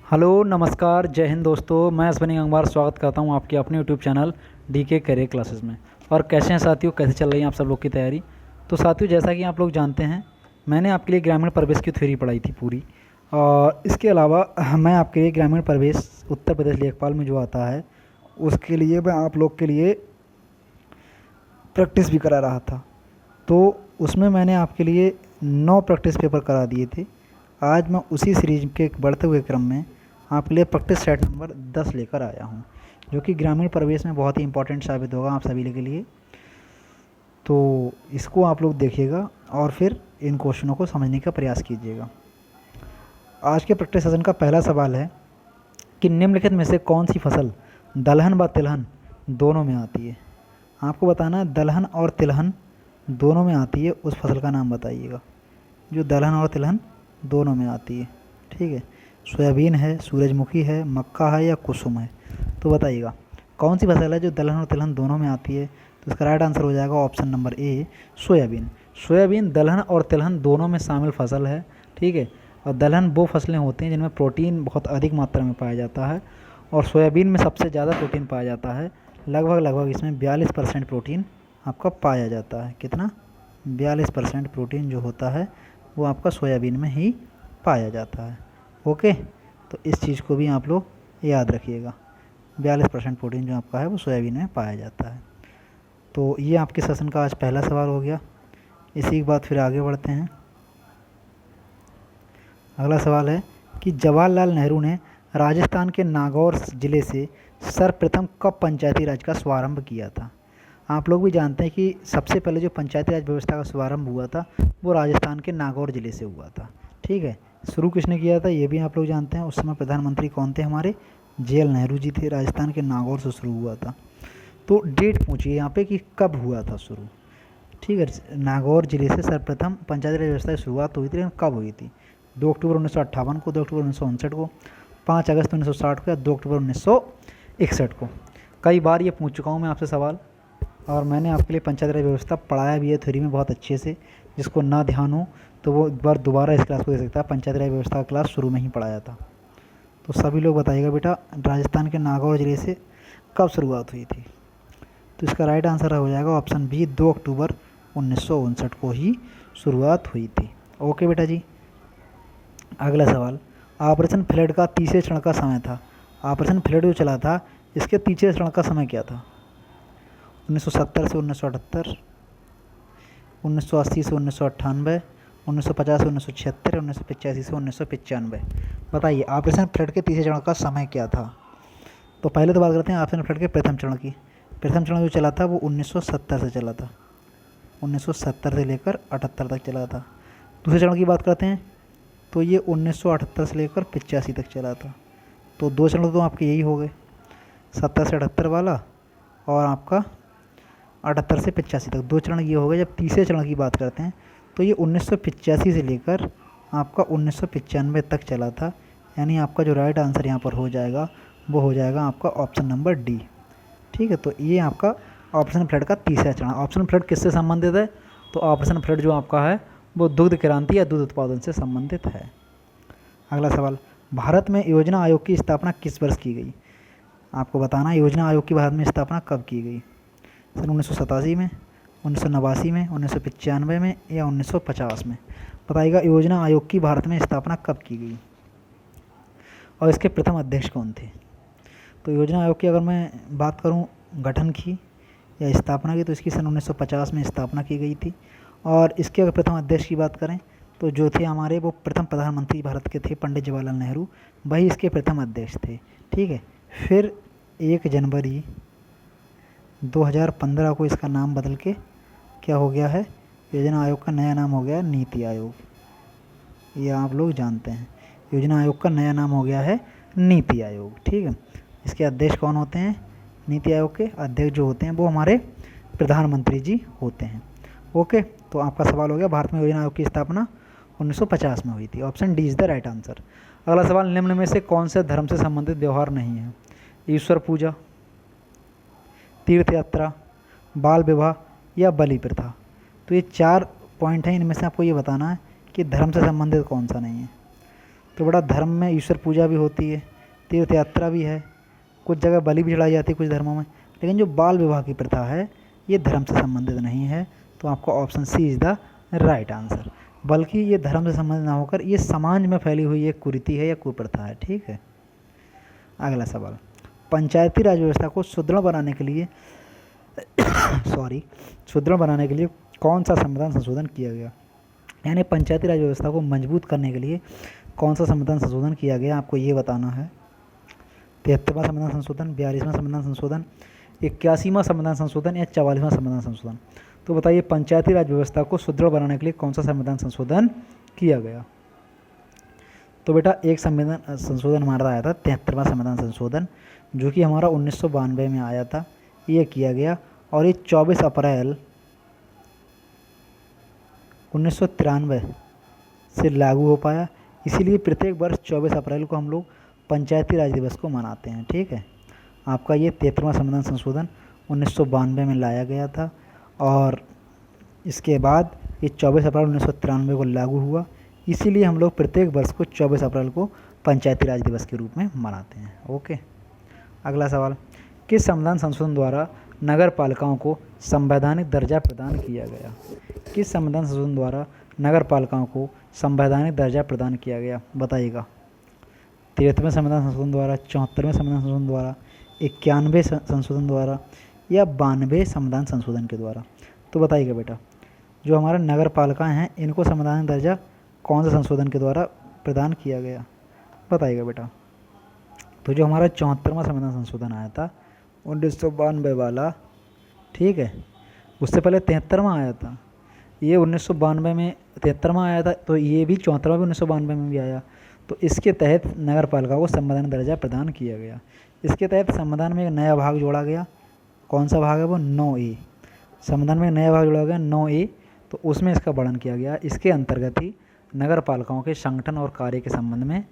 Hello नमस्कार जय हिंद दोस्तों, मैं अश्विनी गंगवार स्वागत करता हूं आपके अपने YouTube channel DK career classes में। और कैसे हैं साथियों, कैसे चल रही है आप सब लोग की तैयारी। तो साथियों, जैसा कि आप लोग जानते हैं, मैंने आपके लिए ग्रामीण प्रवेश की थ्योरी पढ़ाई थी पूरी। और इसके अलावा मैं आपके लिए ग्रामीण प्रवेश उत्तर प्रदेश लेखपाल में जो आता है उसके लिए मैं आप लोग के लिए प्रैक्टिस भी करा रहा था। तो उसमें मैंने आपके लिए 9 प्रैक्टिस पेपर करा दिए थे। आज मैं उसी सीरीज के बढ़ते हुए क्रम में आपके लिए प्रैक्टिस सेट नंबर 10 लेकर आया हूं, जो कि ग्रामीण प्रवेश में बहुत ही इंपॉर्टेंट साबित होगा आप सभी के लिए। तो इसको आप लोग देखिएगा और फिर इन क्वेश्चनों को समझने का प्रयास कीजिएगा। आज के प्रैक्टिस सेशन का पहला सवाल है कि निम्नलिखित में से कौन सी फसल दलहन व तिलहन दोनों में आती है। आपको बताना है दलहन और तिलहन दोनों में आती है, उस फसल का नाम बताइएगा जो दलहन और तिलहन दोनों में आती है। ठीक है, सोयाबीन है, सूरजमुखी है, मक्का है या कुसुम है। तो बताइएगा कौन सी फसल है जो दलहन और तिलहन दोनों में आती है। तो इसका राइट आंसर हो जाएगा option number A, soybean. Soybean दलहन और तिलहन दोनों में शामिल फसल है। ठीक है, और दलहन वो फसलें होती हैं जिनमें प्रोटीन बहुत अधिक मात्रा में पाया जाता है, और सोयाबीन में सबसे ज़्यादा प्रोटीन पाया जाता है। लगभग इसमें 42% प्रोटीन आपका पाया जाता है। कितना? 42% प्रोटीन जो होता है वो आपका सोयाबीन में ही पाया जाता है। ओके, तो इस चीज़ को भी आप लोग याद रखिएगा, 42% प्रोटीन जो आपका है वो सोयाबीन में पाया जाता है। तो ये आपके सेशन का आज पहला सवाल हो गया। इसी के बाद फिर आगे बढ़ते हैं। अगला सवाल है कि जवाहरलाल नेहरू ने राजस्थान के नागौर ज़िले से सर्वप्रथम कब पंचायती राज का शुभारंभ किया था। आप लोग भी जानते हैं कि सबसे पहले जो पंचायती राज व्यवस्था का शुभारंभ हुआ था वो राजस्थान के नागौर ज़िले से हुआ था। ठीक है, शुरू किसने किया था ये भी आप लोग जानते हैं। उस समय प्रधानमंत्री कौन थे हमारे? JL नेहरू जी थे। राजस्थान के नागौर से शुरू हुआ था। तो डेट पूछिए यहाँ पे कि कब हुआ था शुरू। ठीक है, नागौर ज़िले से सर्वप्रथम पंचायती राज व्यवस्था की शुरुआत हुई थी, लेकिन कब हुई थी? 2 अक्टूबर 1958 को, 2 अक्टूबर 1959 को, 5 अगस्त 1960 को, या 2 अक्टूबर 1961 को। कई बार ये पूछ चुका हूँ मैं आपसे सवाल, और मैंने आपके लिए पंचायती राज व्यवस्था पढ़ाया भी है थ्योरी में बहुत अच्छे से। जिसको ना ध्यान हो तो वो एक बार दोबारा इस क्लास को दे सकता है। पंचायती राज व्यवस्था का क्लास शुरू में ही पढ़ाया था। तो सभी लोग बताइएगा बेटा, राजस्थान के नागौर ज़िले से कब शुरुआत हुई थी। तो इसका राइट आंसर हो जाएगा ऑप्शन बी, 2 अक्टूबर 1959 को ही शुरुआत हुई थी। ओके बेटा जी। अगला सवाल, ऑपरेशन फ्लड का तीसरे चरण का समय था। ऑपरेशन फ्लड जो चला था इसके तीसरे चरण का समय क्या था? 1970 से 1978, 1980 से 1998, 1950 से 1976, 1985 से 1995। बताइए ऑपरेशन फ्लड के तीसरे चरण का समय क्या था। तो पहले तो बात करते हैं ऑपरेशन फ्लड के प्रथम चरण की। प्रथम चरण जो चला था वो 1970 से चला था, 1970 से लेकर 78 तक चला था। दूसरे चरण की बात करते हैं तो ये 1978 से लेकर 85 तक चला था। तो 2 चरण तो आपके यही हो गए, 70 से 78 वाला और आपका 78 से 85 तक। 2 चरण ये हो गए। जब तीसरे चरण की बात करते हैं तो ये 1985 से लेकर आपका 1995 तक चला था। यानी आपका जो राइट आंसर यहाँ पर हो जाएगा वो हो जाएगा आपका ऑप्शन नंबर डी। ठीक है, तो ये आपका ऑपरेशन फ्लड का तीसरा चरण। ऑपरेशन फ्लड किससे संबंधित है? तो ऑपरेशन फ्लड जो आपका है वो दुग्ध क्रांति या दूध उत्पादन से संबंधित है। अगला सवाल, भारत में योजना आयोग की स्थापना किस वर्ष की गई। आपको बताना योजना आयोग की भारत में स्थापना कब की गई। सन 1987 में, 1989 में, 1995 में या 1950 में। बताइएगा योजना आयोग की भारत में स्थापना कब की गई और इसके प्रथम अध्यक्ष कौन थे। तो योजना आयोग की अगर मैं बात करूं गठन की या स्थापना की, तो इसकी सन 1950 में स्थापना की गई थी। और इसके अगर प्रथम अध्यक्ष की बात करें तो जो थे हमारे वो प्रथम प्रधानमंत्री भारत के थे पंडित जवाहरलाल नेहरू, वही इसके प्रथम अध्यक्ष थे। ठीक है, फिर 1 जनवरी 2015 को इसका नाम बदल के क्या हो गया है, योजना आयोग का नया नाम हो गया नीति आयोग। ये आप लोग जानते हैं, योजना आयोग का नया नाम हो गया है नीति आयोग। ठीक है, इसके अध्यक्ष कौन होते हैं? नीति आयोग के अध्यक्ष जो होते हैं वो हमारे प्रधानमंत्री जी होते हैं। ओके, तो आपका सवाल हो गया भारत में योजना आयोग की स्थापना 1950 में हुई थी। Option D is the right answer. अगला सवाल, निम्न में से कौन से धर्म से संबंधित व्यवहार नहीं है। ईश्वर पूजा, तीर्थ यात्रा, बाल विवाह या बलि प्रथा। तो ये 4 पॉइंट हैं, इनमें से आपको ये बताना है कि धर्म से संबंधित कौन सा नहीं है। तो बेटा धर्म में ईश्वर पूजा भी होती है, तीर्थ यात्रा भी है, कुछ जगह बलि भी चढ़ाई जाती है कुछ धर्मों में। लेकिन जो बाल विवाह की प्रथा है ये धर्म से संबंधित नहीं है, तो आपका option C is the right answer. बल्कि ये धर्म से संबंधित ना होकर ये समाज में फैली हुई एक कुरीति है या कुप्रथा है। ठीक है, अगला सवाल, पंचायती राज व्यवस्था को सुदृढ़ बनाने के लिए सुदृढ़ बनाने के लिए कौन सा संविधान संशोधन किया गया? यानी पंचायती राज व्यवस्था को मजबूत करने के लिए कौन सा संविधान संशोधन किया गया, आपको ये बताना है। 73वां संविधान संशोधन, 42वां संविधान संशोधन, 81वां संविधान संशोधन या 44वां संविधान संशोधन। तो बताइए पंचायती राज व्यवस्था को सुदृढ़ बनाने के लिए कौन सा संविधान संशोधन किया गया? तो बेटा एक संविधान संशोधन हमारा आया था 73वां संविधान संशोधन, जो कि हमारा 1992 में आया था, ये किया गया और ये 24 अप्रैल 1993 से लागू हो पाया। इसीलिए प्रत्येक वर्ष 24 अप्रैल को हम लोग पंचायती राज दिवस को मनाते हैं। ठीक है, आपका ये 73वां संविधान संशोधन 1992 में लाया गया था और इसके बाद ये 24 अप्रैल 1993 को लागू हुआ। इसीलिए हम लोग प्रत्येक वर्ष को 24 अप्रैल को पंचायती राज दिवस के रूप में मनाते हैं। ओके, अगला सवाल, किस संविधान संशोधन द्वारा नगर पालिकाओं को संवैधानिक दर्जा प्रदान किया गया? किस संविधान संशोधन द्वारा नगर पालिकाओं को संवैधानिक दर्जा प्रदान किया गया? बताइएगा। 73वें संविधान संशोधन द्वारा, 74वें संविधान संशोधन द्वारा, 91वें संशोधन द्वारा या 92वें संविधान संशोधन के द्वारा? तो बताइएगा बेटा, जो हमारे नगर पालिकाएँ हैं इनको संवैधानिक दर्जा कौन से संशोधन के द्वारा प्रदान किया गया? बताइएगा बेटा। तो जो हमारा 74वां संविधान संशोधन आया था 1992 वाला, ठीक है, उससे पहले 73वां आया था। ये 1992 में 73वां आया था, तो ये भी 74वां भी 1992 में भी आया। तो इसके तहत नगर पालिका को संवैधानिक दर्जा प्रदान किया गया। इसके तहत संविधान में एक नया भाग जोड़ा गया। कौन सा भाग है वो? 9A। संविधान में एक नया भाग जोड़ा गया 9A, तो उसमें इसका वर्णन किया गया। इसके अंतर्गत ही नगर पालिकाओं के संगठन और कार्य के संबंध में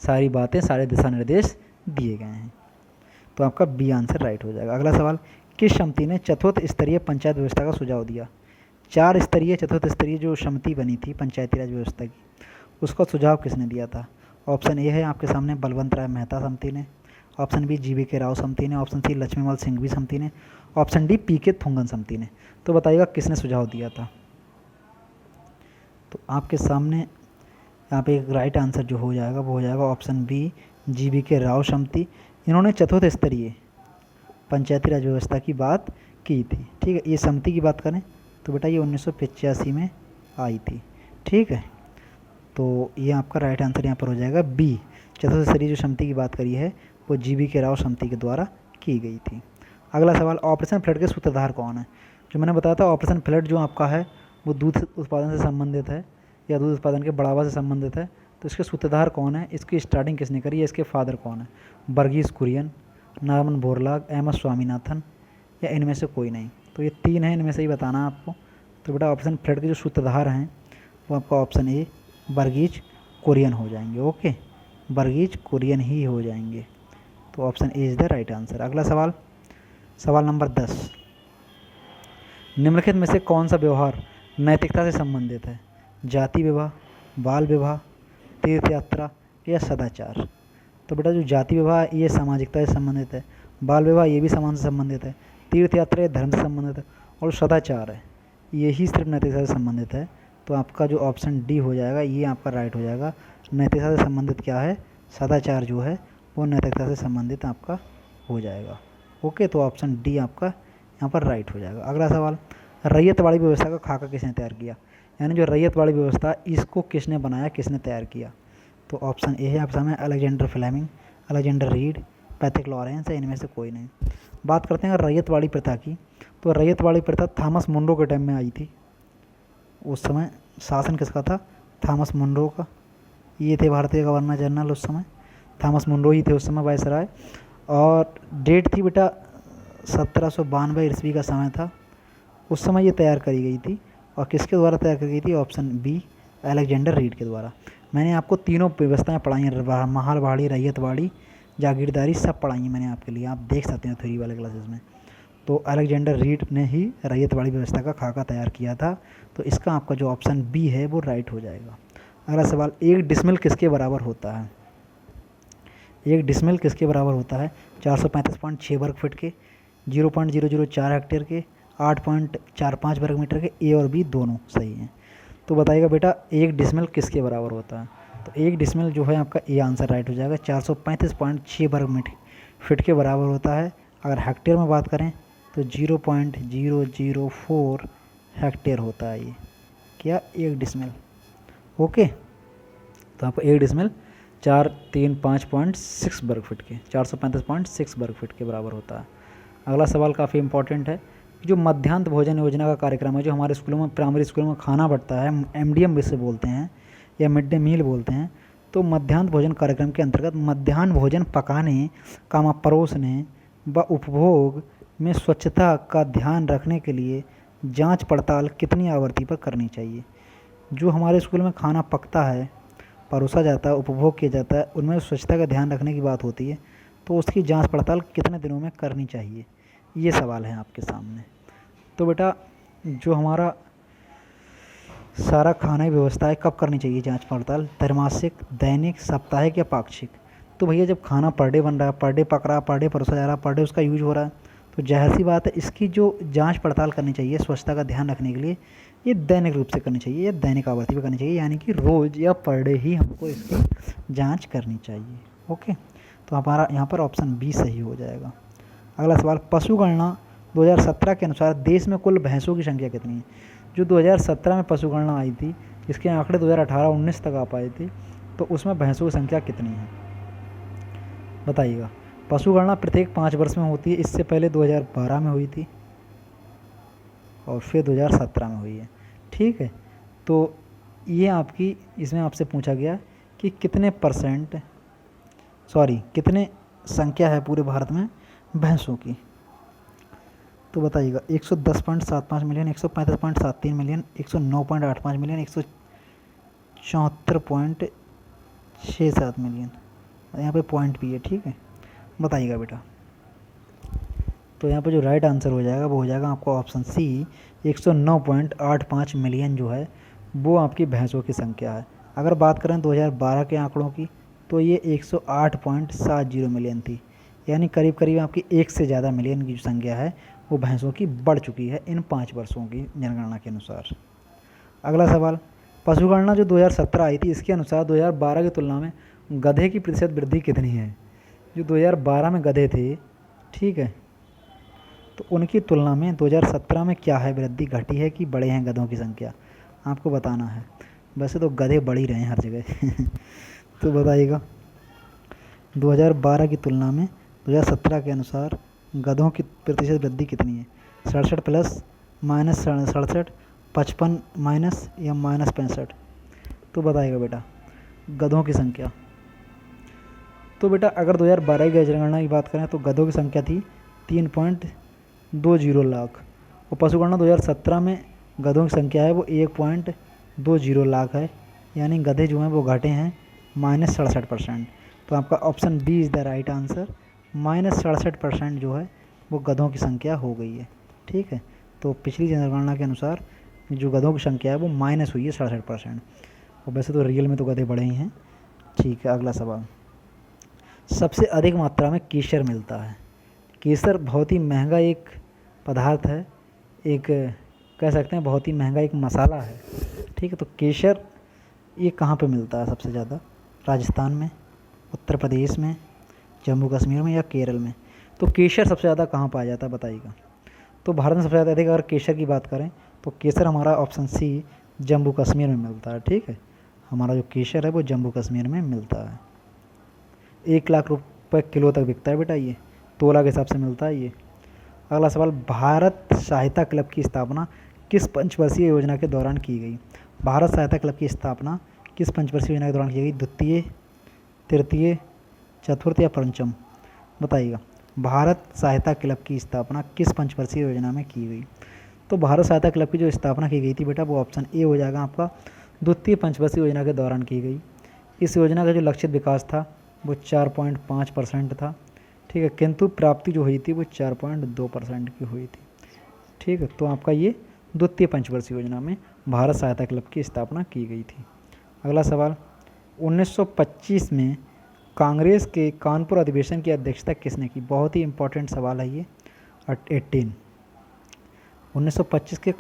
सारी बातें, सारे दिशा निर्देश दिए गए हैं। तो आपका बी आंसर राइट हो जाएगा। अगला सवाल, किस समिति ने चतुर्थ स्तरीय पंचायत व्यवस्था का सुझाव दिया? 4 स्तरीय चतुर्थ स्तरीय जो समिति बनी थी पंचायती राज व्यवस्था की, उसका सुझाव किसने दिया था? ऑप्शन ए है आपके सामने बलवंत राय मेहता समिति ने, ऑप्शन बी GV राव समिति ने, ऑप्शन सी लक्ष्मीमल सिंघवी समिति ने, ऑप्शन डी PK थुंगन समिति ने। तो बताइएगा किसने सुझाव दिया था? तो आपके सामने यहाँ पे एक राइट आंसर जो हो जाएगा वो हो जाएगा ऑप्शन बी GV राव समिति। इन्होंने चतुर्थ स्तरीय पंचायती राज व्यवस्था की बात की थी। ठीक है, ये समिति की बात करें तो बेटा ये 1985 में आई थी। ठीक है, तो ये आपका राइट आंसर यहाँ पर हो जाएगा बी। चतुर्थ स्तरीय जो समिति की बात करी है वो GV राव समिति के द्वारा की गई थी। अगला सवाल, ऑपरेशन फ्लड के सूत्रधार कौन है? जो मैंने बताया था ऑपरेशन फ्लड जो आपका है वो दूध उत्पादन से संबंधित है या दूध उत्पादन के बढ़ावा से संबंधित है। तो इसके सूत्रधार कौन है, इसकी स्टार्टिंग किसने करी है, इसके फादर कौन है? Verghese Kurien, Norman Borlaug, MS Swaminathan या इनमें से कोई नहीं? तो ये 3 हैं, इनमें से ही बताना है आपको। तो बेटा ऑपरेशन फ्लड के जो सूत्रधार हैं वो आपका ऑप्शन ए वर्गीज कुरियन हो जाएंगे। ओके, वर्गीज कुरियन ही हो जाएंगे। तो option A is the right answer. अगला सवाल, सवाल नंबर 10, निम्नलिखित में से कौन सा व्यवहार नैतिकता से संबंधित है? जाति विवाह, बाल विवाह, तीर्थ यात्रा या सदाचार? तो बेटा जो जाति विवाह ये सामाजिकता से संबंधित है, बाल विवाह ये भी समाज से संबंधित है, तीर्थ यात्रा ये धर्म से संबंधित है और सदाचार है यही सिर्फ नैतिकता से संबंधित है। तो आपका जो ऑप्शन डी हो जाएगा ये आपका राइट हो जाएगा। नैतिकता से संबंधित क्या है? सदाचार जो है वो नैतिकता से संबंधित आपका हो जाएगा। ओके, तो ऑप्शन डी आपका यहाँ पर राइट हो जाएगा। अगला सवाल, रैयतवाड़ी व्यवस्था का खाका किसने तैयार किया? यानी जो रैयतवाड़ी व्यवस्था इसको किसने बनाया, किसने तैयार किया? तो ऑप्शन ए है आपके सामने Alexander Fleming, Alexander Reid, Patrick Lawrence है, इनमें से कोई नहीं। बात करते हैं रैयतवाड़ी प्रथा की, तो रैयतवाड़ी प्रथा थॉमस मुनरो के टाइम में आई थी। उस समय शासन किसका था? थॉमस मुनरो का। ये थे भारतीय गवर्नर जनरल उस समय, थॉमस मुनरो ही थे उस समय वायसराय। और डेट थी बेटा 1792 ईस्वी का समय था। उस समय ये तैयार करी गई थी और किसके द्वारा तैयार करी गई थी? ऑप्शन बी अलेक्जेंडर रीड के द्वारा। मैंने आपको तीनों व्यवस्थाएं पढ़ाई हैं, महालवाड़ी, रैयतवाड़ी, जागीरदारी, सब पढ़ाई हैं मैंने आपके लिए, आप देख सकते हैं थ्योरी वाले क्लासेस में। तो अलेक्जेंडर रीड ने ही रैयतवाड़ी व्यवस्था का खाका तैयार किया था। तो इसका आपका जो ऑप्शन बी है वो राइट हो जाएगा। अगला सवाल, 1 डिसमिल किसके बराबर होता है? 1 डिसमिल किसके बराबर होता है? 435.6 वर्ग फीट के, 0.004 हेक्टेयर के, 8.45 वर्ग मीटर के। ए और बी दोनों सही हैं। तो बताइएगा बेटा 1 डिसमिल किसके बराबर होता है? तो 1 डिसमिल जो है आपका ए आंसर राइट हो जाएगा, 435.6 वर्ग मीटर फिट के बराबर होता है। अगर हेक्टेयर में बात करें तो 0.004 हेक्टेयर होता है ये क्या, 1 डिसमिल। ओके, तो आपको 1 डिसमिल 435.6 वर्ग फीट के, 435.6 वर्ग फीट के बराबर होता है। अगला सवाल काफ़ी इंपॉर्टेंट है। जो मध्याह्न भोजन योजना का कार्यक्रम है, जो हमारे स्कूलों में, प्राइमरी स्कूलों में खाना बढ़ता है, एमडीएम जिसे बोलते हैं या मिड डे मील बोलते हैं, तो मध्याह्न भोजन कार्यक्रम के अंतर्गत मध्याह्न भोजन पकाने, परोसने व उपभोग में स्वच्छता का ध्यान रखने के लिए जांच पड़ताल कितनी आवृत्ति पर करनी चाहिए? जो हमारे स्कूल में खाना पकता है, परोसा जाता है, उपभोग किया जाता है, उनमें स्वच्छता का ध्यान रखने की बात होती है, तो उसकी जांच पड़ताल कितने दिनों में करनी चाहिए? ये सवाल है आपके सामने। तो बेटा जो हमारा सारा खाना की व्यवस्था है, कब करनी चाहिए जांच पड़ताल? त्रैमासिक, दैनिक, साप्ताहिक या पाक्षिक? तो भैया जब खाना पर डे बन रहा है, पर डे पक रहा है, पर डे परोसा जा रहा है, पर डे उसका यूज हो रहा है, तो जाहिर सी बात है इसकी जो जांच पड़ताल करनी चाहिए स्वच्छता का ध्यान रखने के लिए, ये दैनिक रूप से करनी चाहिए या दैनिक आवृत्ति पर करनी चाहिए, यानी कि रोज़ या पर डे ही हमको इसकी जांच करनी चाहिए। ओके, तो हमारा यहाँ पर ऑप्शन बी सही हो जाएगा। अगला सवाल, पशु गणना 2017 के अनुसार देश में कुल भैंसों की संख्या कितनी है? जो 2017 में पशु गणना आई थी, इसके आंकड़े 2018-19 तक आ पाए थे, तो उसमें भैंसों की संख्या कितनी है बताइएगा। पशु गणना प्रत्येक 5 वर्ष में होती है। इससे पहले 2012 में हुई थी और फिर 2017 में हुई है। ठीक है, तो ये आपकी, इसमें आपसे पूछा गया कि कितने संख्या है पूरे भारत में भैंसों की? तो बताइएगा 110.75 मिलियन, 135.73 मिलियन, 109.85 मिलियन, 174.67 मिलियन। यहाँ पे पॉइंट भी है। ठीक है, बताइएगा बेटा। तो यहाँ पे जो राइट आंसर हो जाएगा वो हो जाएगा आपका ऑप्शन सी, 109.85 मिलियन जो है वो आपकी भैंसों की संख्या है। अगर बात करें 2012 के आंकड़ों की, तो ये 108.70 मिलियन थी, यानी करीब करीब आपकी 1 से ज़्यादा मिलियन की जो संख्या है वो भैंसों की बढ़ चुकी है इन 5 वर्षों की जनगणना के अनुसार। अगला सवाल, पशुगणना जो 2017 आई थी, इसके अनुसार 2012 की तुलना में गधे की प्रतिशत वृद्धि कितनी है? जो 2012 में गधे थे, ठीक है, तो उनकी तुलना में 2017 में क्या है, वृद्धि घटी है कि बढ़े हैं गधों की संख्या? आपको बताना है। वैसे तो गधे बढ़ ही रहे हैं हर जगह तो बताइएगा 2012 की तुलना में 2017 के अनुसार गधों की प्रतिशत वृद्धि कितनी है? 67 प्लस, माइनस 67, 55 माइनस या माइनस 65? तो बताइएगा बेटा गधों की संख्या। तो बेटा अगर 2012 की जनगणना की बात करें तो गधों की संख्या थी 3.20 लाख, और पशुगणना 2017 में गधों की संख्या है वो 1.20 लाख है, यानी गधे जो हैं वो घटे हैं -67%। तो आपका option B is the right answer, -67% जो है वो गधों की संख्या हो गई है। ठीक है, तो पिछली जनगणना के अनुसार जो गधों की संख्या है वो माइनस हुई है 67%, और वैसे तो रियल में तो गधे बढ़े ही हैं। ठीक है, अगला सवाल, सबसे अधिक मात्रा में केसर मिलता है। केसर बहुत ही महंगा एक पदार्थ है, एक कह सकते हैं बहुत ही महंगा एक मसाला है। ठीक है, तो केसर ये कहाँ पे मिलता है सबसे ज़्यादा? राजस्थान में, उत्तर प्रदेश में, जम्मू कश्मीर में या केरल में? तो केसर सबसे ज़्यादा कहाँ पाया जाता है बताइएगा। तो भारत में सबसे ज़्यादा अधिक अगर केसर की बात करें तो केसर हमारा ऑप्शन सी जम्मू कश्मीर में मिलता है। ठीक है, हमारा जो केसर है वो जम्मू कश्मीर में मिलता है। 1 लाख रुपये किलो तक बिकता है बेटा, ये तोला के हिसाब से मिलता है ये। अगला सवाल, भारत सहायता क्लब की स्थापना किस पंचवर्षीय योजना के दौरान की गई? भारत सहायता क्लब की स्थापना किस पंचवर्षीय योजना के दौरान की गई? द्वितीय, तृतीय, चतुर्थ या पंचम? बताइएगा भारत सहायता क्लब की स्थापना किस पंचवर्षीय योजना में की गई? तो भारत सहायता क्लब की जो स्थापना की गई थी बेटा वो ऑप्शन ए हो जाएगा आपका, द्वितीय पंचवर्षीय योजना के दौरान की गई। इस योजना का जो लक्षित विकास था वो 4.5% था। ठीक है, किंतु प्राप्ति जो हुई थी वो 4.2% की हुई थी। ठीक है, तो आपका ये द्वितीय पंचवर्षीय योजना में भारत सहायता क्लब की स्थापना की गई थी। अगला सवाल, 1925 में कांग्रेस के कानपुर अधिवेशन की अध्यक्षता किसने की? बहुत ही इंपॉर्टेंट सवाल है ये। 1925 के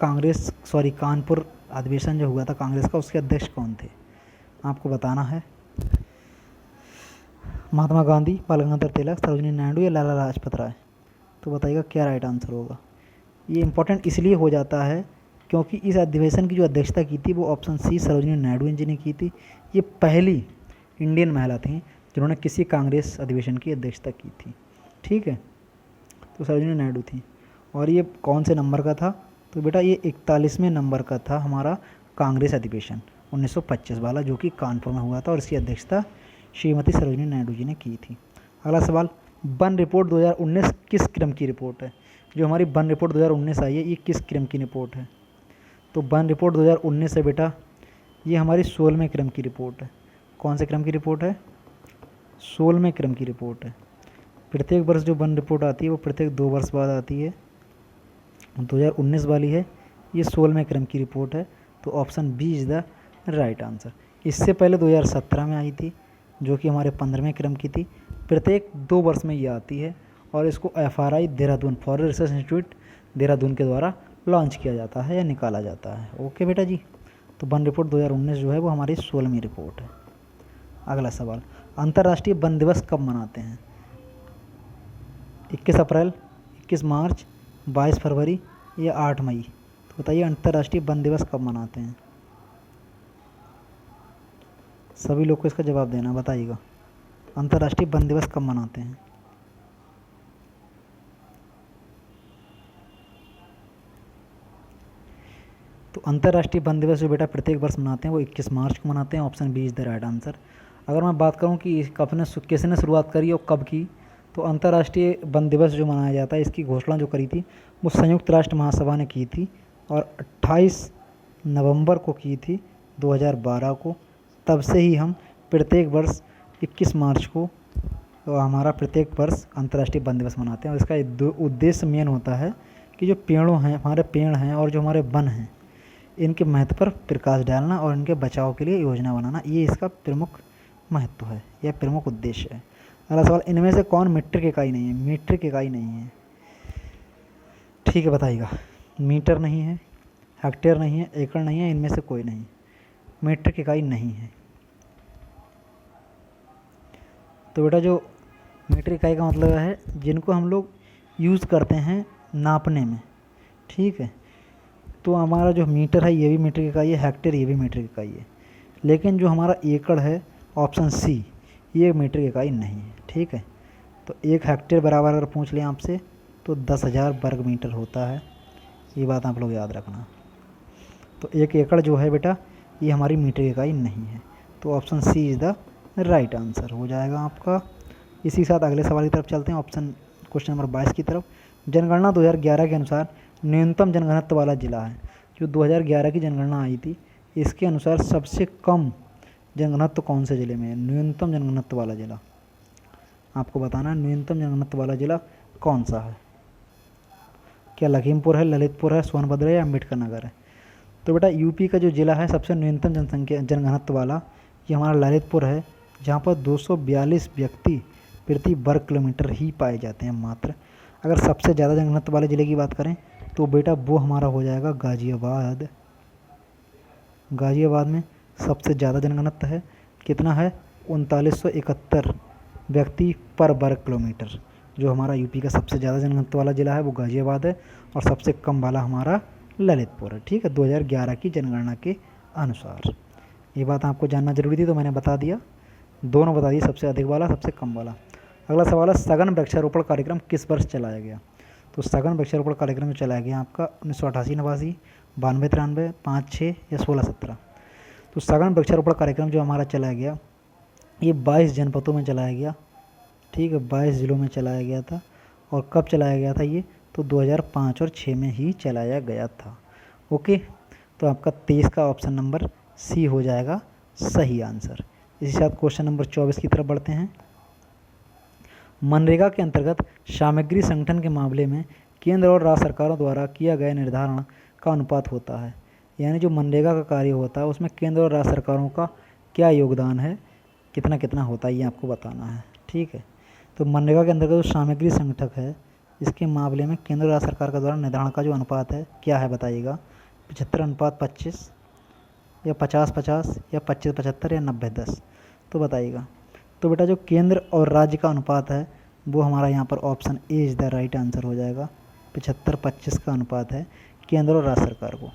कानपुर अधिवेशन जो हुआ था कांग्रेस का, उसके अध्यक्ष कौन थे? आपको बताना है। महात्मा गांधी, बाल गंगाधर तिलक, सरोजिनी नायडू या लाला लाजपत राय? तो बताइएगा क्या राइट आंसर होगा। ये इंपॉर्टेंट इसलिए हो जाता है क्योंकि इस अधिवेशन की जो अध्यक्षता की थी वो ऑप्शन सी सरोजिनी नायडू जी ने की थी। ये पहली इंडियन महिला थी जिन्होंने किसी कांग्रेस अधिवेशन की अध्यक्षता की थी। ठीक है, तो सरोजिनी नायडू थी। और ये कौन से नंबर का था? तो बेटा ये 41वें नंबर का था हमारा कांग्रेस अधिवेशन 1925 वाला, जो कि कानपुर में हुआ था और इसकी अध्यक्षता श्रीमती सरोजिनी नायडू जी ने की थी। अगला सवाल, वन रिपोर्ट 2019 किस क्रम की रिपोर्ट है? जो हमारी वन रिपोर्ट 2019 आई है ये किस क्रम की रिपोर्ट है? तो वन रिपोर्ट 2019 है बेटा, ये हमारी 16वें क्रम की रिपोर्ट है। कौन से क्रम की रिपोर्ट है? 16वें क्रम की रिपोर्ट है। प्रत्येक वर्ष जो वन रिपोर्ट आती है वो प्रत्येक 2 वर्ष बाद आती है। 2019 वाली है, ये 16वें क्रम की रिपोर्ट है। तो option B is the right answer. इससे पहले 2017 में आई थी जो कि हमारे 15वें क्रम की थी। प्रत्येक 2 वर्ष में ये आती है और इसको FRI Dehradun, foreign research institute Dehradun के द्वारा लॉन्च किया जाता है या निकाला जाता है। ओके बेटा जी, तो वन रिपोर्ट 2019 जो है वो हमारी 16वीं रिपोर्ट है। अगला सवाल, अंतर्राष्ट्रीय वन दिवस कब मनाते हैं? 21 अप्रैल, 21 मार्च, 22 फरवरी या 8 मई? तो बताइए अंतर्राष्ट्रीय वन दिवस कब मनाते हैं? सभी लोग को इसका जवाब देना, बताइएगा अंतर्राष्ट्रीय वन दिवस कब मनाते हैं? तो अंतर्राष्ट्रीय वन दिवस जो बेटा प्रत्येक वर्ष मनाते हैं वो 21 मार्च को मनाते हैं। Option B is the right answer. अगर मैं बात करूं कि किसने शुरुआत करी और कब की, तो अंतर्राष्ट्रीय वन दिवस जो मनाया जाता है इसकी घोषणा जो करी थी वो संयुक्त राष्ट्र महासभा ने की थी और 28 नवंबर को की थी 2012 को। तब से ही हम प्रत्येक वर्ष 21 मार्च को हमारा प्रत्येक वर्ष अंतर्राष्ट्रीय वन दिवस मनाते हैं। और इसका उद्देश्य मेन होता है कि जो पेड़ों हैं, हमारे पेड़ हैं और जो हमारे वन हैं, इनके महत्व पर प्रकाश डालना और इनके बचाव के लिए योजना बनाना, ये इसका प्रमुख महत्व है, यह प्रमुख उद्देश्य है। अगला सवाल, इनमें से कौन मीट्रिक इकाई नहीं है? मीट्रिक इकाई नहीं है, ठीक है बताइएगा। मीटर नहीं है, हेक्टेयर नहीं है, एकड़ नहीं है, इनमें से कोई नहीं, मीट्रिक इकाई नहीं है। तो बेटा जो मीट्रिक इकाई का मतलब है जिनको हम लोग यूज़ करते हैं नापने में, ठीक है। तो हमारा जो मीटर है ये भी मीट्रिक इकाई है, हेक्टेयर ये भी मीट्रिक इकाई है। लेकिन जो हमारा एकड़ है ऑप्शन सी, ये मीट्रिक इकाई नहीं है, ठीक है। तो 1 हेक्टेयर बराबर अगर पूछ लें आपसे तो 10,000 वर्ग मीटर होता है, ये बात आप लोग याद रखना। तो 1 एकड़ जो है बेटा ये हमारी मीट्रिक इकाई नहीं है। तो option C is the right answer हो जाएगा आपका। इसी के साथ अगले सवाल की तरफ चलते हैं, क्वेश्चन नंबर 22 की तरफ। जनगणना 2011 के अनुसार न्यूनतम जनघनत्व वाला जिला है। जो 2011 की जनगणना आई थी इसके अनुसार सबसे कम जनघनत्व कौन से ज़िले में है? न्यूनतम जनघनत्व वाला ज़िला आपको बताना है। न्यूनतम जनघनत्व वाला ज़िला कौन सा है? क्या लखीमपुर है, ललितपुर है, सोनभद्र है या अम्बेडकर नगर है? तो बेटा यूपी का जो ज़िला है सबसे न्यूनतम जनघनत्व वाला ये हमारा ललितपुर है, जहाँ पर 242 व्यक्ति प्रति वर्ग किलोमीटर ही पाए जाते हैं मात्र। अगर सबसे ज़्यादा जनघनत्व वाले ज़िले की बात करें तो बेटा वो हमारा हो जाएगा गाज़ियाबाद। गाज़ियाबाद में सबसे ज़्यादा जनघनत्व है, कितना है? 3971 व्यक्ति पर वर्ग किलोमीटर। जो हमारा यूपी का सबसे ज़्यादा जनघनत्व वाला ज़िला है वो गाज़ियाबाद है और सबसे कम वाला हमारा ललितपुर है, ठीक है, 2011 की जनगणना के अनुसार। ये बात आपको जानना जरूरी थी तो मैंने बता दिया, दोनों बता दिए, सबसे अधिक वाला सबसे कम वाला। अगला सवाल है, सघन वृक्षारोपण कार्यक्रम किस वर्ष चलाया गया? तो सघन वृक्षारोपण कार्यक्रम जो चलाया गया आपका 1988-89, 92-93, 5-6 या 16-17? तो सघन वृक्षारोपण कार्यक्रम जो हमारा चलाया गया ये 22 जनपदों में चलाया गया, ठीक है, 22 ज़िलों में चलाया गया था। और कब चलाया गया था ये? तो 2005 और 6 में ही चलाया गया था। ओके, तो आपका 23 का ऑप्शन नंबर सी हो जाएगा सही आंसर। इसी साथ क्वेश्चन नंबर 24 की तरफ बढ़ते हैं। मनरेगा के अंतर्गत सामग्री संगठन के मामले में केंद्र और राज्य सरकारों द्वारा किया गया निर्धारण का अनुपात होता है। यानी जो मनरेगा का कार्य होता है उसमें केंद्र और राज्य सरकारों का क्या योगदान है, कितना कितना होता है, ये आपको बताना है। ठीक है, तो मनरेगा के अंतर्गत जो सामग्री संगठक है, इसके मामले में केंद्र और राज्य सरकार का द्वारा निर्धारण का जो अनुपात है क्या है बताइएगा, 75:25 या 50-50 या 25-75 या 90-10, तो बताइएगा। तो बेटा जो केंद्र और राज्य का अनुपात है वो हमारा यहाँ पर option A is the right answer हो जाएगा। 75-25 का अनुपात है केंद्र और राज्य सरकार को।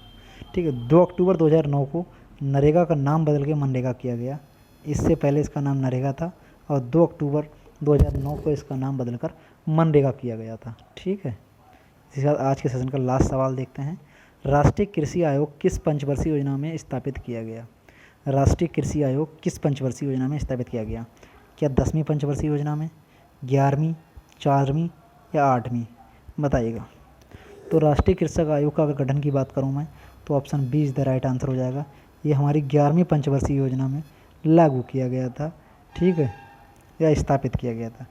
ठीक है, 2 अक्टूबर 2009 को नरेगा का नाम बदल के मनरेगा किया गया। इससे पहले इसका नाम नरेगा था और 2 अक्टूबर 2009 को इसका नाम बदलकर मनरेगा किया गया था। ठीक है, इसके साथ आज के सेशन का लास्ट सवाल देखते हैं। राष्ट्रीय कृषि आयोग किस पंचवर्षीय योजना में स्थापित किया गया? राष्ट्रीय कृषि आयोग किस पंचवर्षीय योजना में स्थापित किया गया? क्या 10वीं पंचवर्षीय योजना में, 11वीं, 4वीं या 8वीं? बताइएगा। तो राष्ट्रीय कृषक आयोग का अगर गठन की बात करूं मैं तो option B is the right answer हो जाएगा। ये हमारी 11वीं पंचवर्षीय योजना में लागू किया गया था। ठीक है, या स्थापित किया गया था।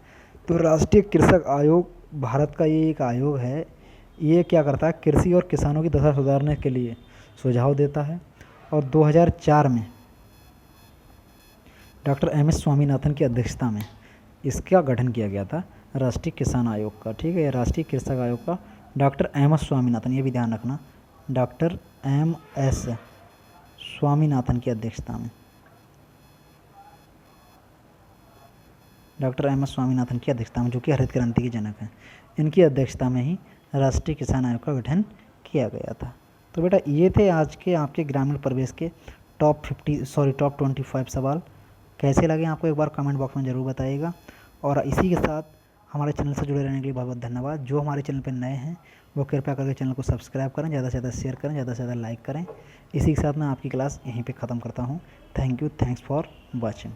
तो राष्ट्रीय कृषक आयोग भारत का ये एक आयोग है। ये क्या करता है, कृषि और किसानों की दशा सुधारने के लिए सुझाव देता है। और 2004 में डॉक्टर एम.एस. स्वामीनाथन की अध्यक्षता में इसका गठन किया गया था, राष्ट्रीय किसान आयोग का। ठीक है, राष्ट्रीय कृषक आयोग का डॉक्टर एम.एस. स्वामीनाथन, ये भी ध्यान रखना, डॉक्टर एम.एस. स्वामीनाथन की अध्यक्षता में, डॉक्टर एम.एस. स्वामीनाथन की अध्यक्षता में, जो कि हरित क्रांति के जनक हैं, इनकी अध्यक्षता में ही राष्ट्रीय किसान आयोग का गठन किया गया था। तो बेटा ये थे आज के आपके ग्रामीण प्रवेश के टॉप 25 सवाल। कैसे लगे आपको एक बार कमेंट बॉक्स में ज़रूर बताइएगा। और इसी के साथ हमारे चैनल से जुड़े रहने के लिए बहुत बहुत धन्यवाद। जो हमारे चैनल पर नए हैं वो कृपया करके चैनल को सब्सक्राइब करें, ज़्यादा से ज़्यादा शेयर करें, ज़्यादा से ज़्यादा लाइक करें। इसी के साथ मैं आपकी क्लास यहीं पे ख़त्म करता हूँ। Thank you, thanks for watching.